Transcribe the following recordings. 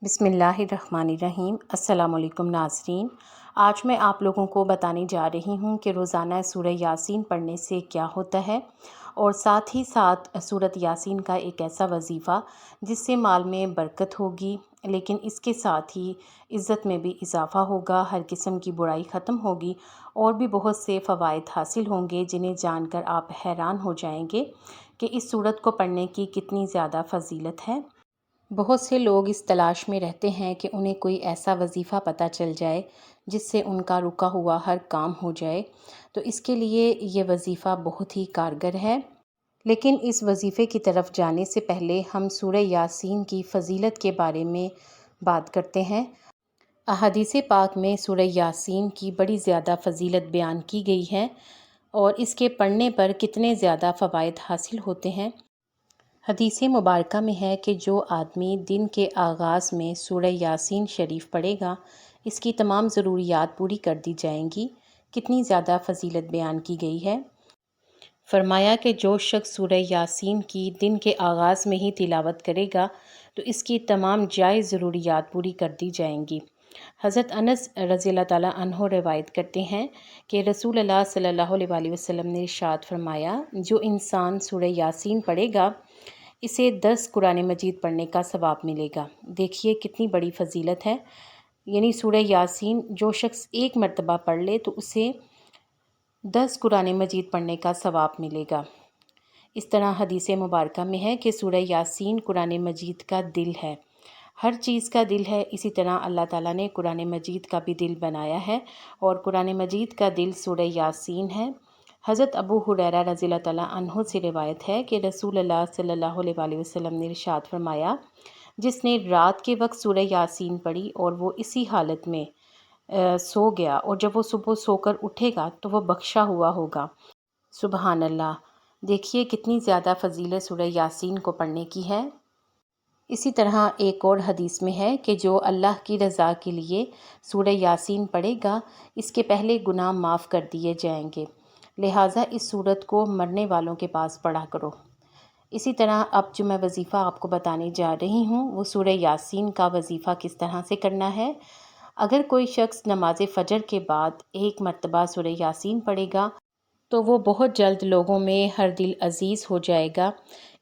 بسم اللہ الرحمن الرحیم۔ السلام علیکم ناظرین، آج میں آپ لوگوں کو بتانے جا رہی ہوں کہ روزانہ سورہ یاسین پڑھنے سے کیا ہوتا ہے، اور ساتھ ہی ساتھ سورۃ یاسین کا ایک ایسا وظیفہ جس سے مال میں برکت ہوگی، لیکن اس کے ساتھ ہی عزت میں بھی اضافہ ہوگا، ہر قسم کی برائی ختم ہوگی، اور بھی بہت سے فوائد حاصل ہوں گے جنہیں جان کر آپ حیران ہو جائیں گے کہ اس سورت کو پڑھنے کی کتنی زیادہ فضیلت ہے۔ بہت سے لوگ اس تلاش میں رہتے ہیں کہ انہیں کوئی ایسا وظیفہ پتہ چل جائے جس سے ان کا رکا ہوا ہر کام ہو جائے، تو اس کے لیے یہ وظیفہ بہت ہی کارگر ہے۔ لیکن اس وظیفے کی طرف جانے سے پہلے ہم سورہ یاسین کی فضیلت کے بارے میں بات کرتے ہیں۔ احادیث پاک میں سورہ یاسین کی بڑی زیادہ فضیلت بیان کی گئی ہے، اور اس کے پڑھنے پر کتنے زیادہ فوائد حاصل ہوتے ہیں۔ حدیث مبارکہ میں ہے کہ جو آدمی دن کے آغاز میں سورہ یاسین شریف پڑھے گا، اس کی تمام ضروریات پوری کر دی جائیں گی۔ کتنی زیادہ فضیلت بیان کی گئی ہے۔ فرمایا کہ جو شخص سورہ یاسین کی دن کے آغاز میں ہی تلاوت کرے گا تو اس کی تمام جائز ضروریات پوری کر دی جائیں گی۔ حضرت انس رضی اللہ تعالیٰ عنہ روایت کرتے ہیں کہ رسول اللہ صلی اللہ علیہ وسلم نے ارشاد فرمایا، جو انسان سورہ یاسین پڑھے گا اسے 10 قرآن مجید پڑھنے کا ثواب ملے گا۔ دیکھیے کتنی بڑی فضیلت ہے، یعنی سورہ یاسین جو شخص ایک مرتبہ پڑھ لے تو اسے 10 قرآن مجید پڑھنے کا ثواب ملے گا۔ اس طرح حدیث مبارکہ میں ہے کہ سورہ یاسین قرآن مجید کا دل ہے، ہر چیز کا دل ہے۔ اسی طرح اللہ تعالیٰ نے قرآن مجید کا بھی دل بنایا ہے، اور قرآن مجید کا دل سورہ یاسین ہے۔ حضرت ابو ہریرہ رضی اللہ تعالیٰ عنہ سے روایت ہے کہ رسول اللہ صلی اللہ علیہ وسلم نے ارشاد فرمایا، جس نے رات کے وقت سورہ یاسین پڑھی اور وہ اسی حالت میں سو گیا، اور جب وہ صبح سو کر اٹھے گا تو وہ بخشا ہوا ہوگا۔ سبحان اللہ! دیکھیے کتنی زیادہ فضیلت سورہ یاسین کو پڑھنے کی ہے۔ اسی طرح ایک اور حدیث میں ہے کہ جو اللہ کی رضا کے لیے سورہ یاسین پڑھے گا، اس کے پہلے گناہ معاف کر دیے جائیں گے، لہٰذا اس سورت کو مرنے والوں کے پاس پڑھا کرو۔ اسی طرح اب جو میں وظیفہ آپ کو بتانے جا رہی ہوں وہ سورہ یاسین کا وظیفہ کس طرح سے کرنا ہے۔ اگر کوئی شخص نماز فجر کے بعد ایک مرتبہ سورہ یاسین پڑھے گا تو وہ بہت جلد لوگوں میں ہر دل عزیز ہو جائے گا،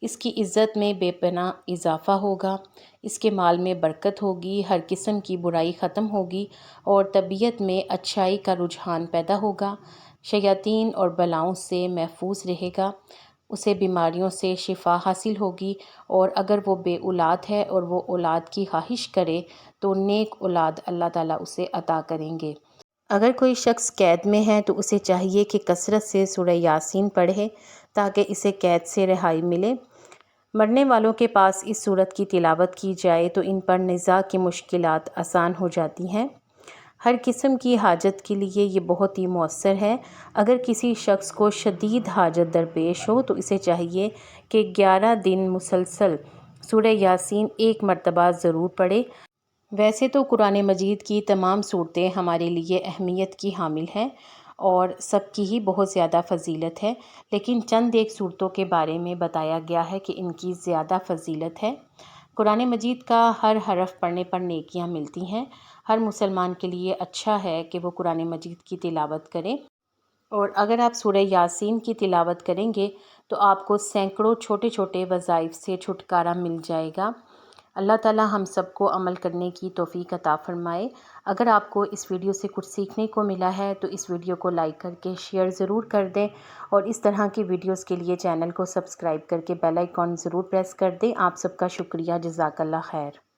اس کی عزت میں بے پناہ اضافہ ہوگا، اس کے مال میں برکت ہوگی، ہر قسم کی برائی ختم ہوگی، اور طبیعت میں اچھائی کا رجحان پیدا ہوگا، شیاطین اور بلاؤں سے محفوظ رہے گا، اسے بیماریوں سے شفا حاصل ہوگی، اور اگر وہ بے اولاد ہے اور وہ اولاد کی خواہش کرے تو نیک اولاد اللہ تعالیٰ اسے عطا کریں گے۔ اگر کوئی شخص قید میں ہے تو اسے چاہیے کہ کثرت سے سورہ یاسین پڑھے تاکہ اسے قید سے رہائی ملے۔ مرنے والوں کے پاس اس سورت کی تلاوت کی جائے تو ان پر نزاع کی مشکلات آسان ہو جاتی ہیں۔ ہر قسم کی حاجت کے لیے یہ بہت ہی مؤثر ہے۔ اگر کسی شخص کو شدید حاجت درپیش ہو تو اسے چاہیے کہ 11 دن مسلسل سورہ یاسین ایک مرتبہ ضرور پڑھے۔ ویسے تو قرآن مجید کی تمام صورتیں ہمارے لیے اہمیت کی حامل ہیں اور سب کی ہی بہت زیادہ فضیلت ہے، لیکن چند ایک صورتوں کے بارے میں بتایا گیا ہے کہ ان کی زیادہ فضیلت ہے۔ قرآن مجید کا ہر حرف پڑھنے پر نیکیاں ملتی ہیں۔ ہر مسلمان کے لیے اچھا ہے کہ وہ قرآن مجید کی تلاوت کرے، اور اگر آپ سورہ یاسین کی تلاوت کریں گے تو آپ کو سینکڑوں چھوٹے چھوٹے وظائف سے چھٹکارا مل جائے گا۔ اللہ تعالیٰ ہم سب کو عمل کرنے کی توفیق عطا فرمائے۔ اگر آپ کو اس ویڈیو سے کچھ سیکھنے کو ملا ہے تو اس ویڈیو کو لائک کر کے شیئر ضرور کر دیں، اور اس طرح کی ویڈیوز کے لیے چینل کو سبسکرائب کر کے بیل آئیکن ضرور پریس کر دیں۔ آپ سب کا شکریہ، جزاک اللہ خیر۔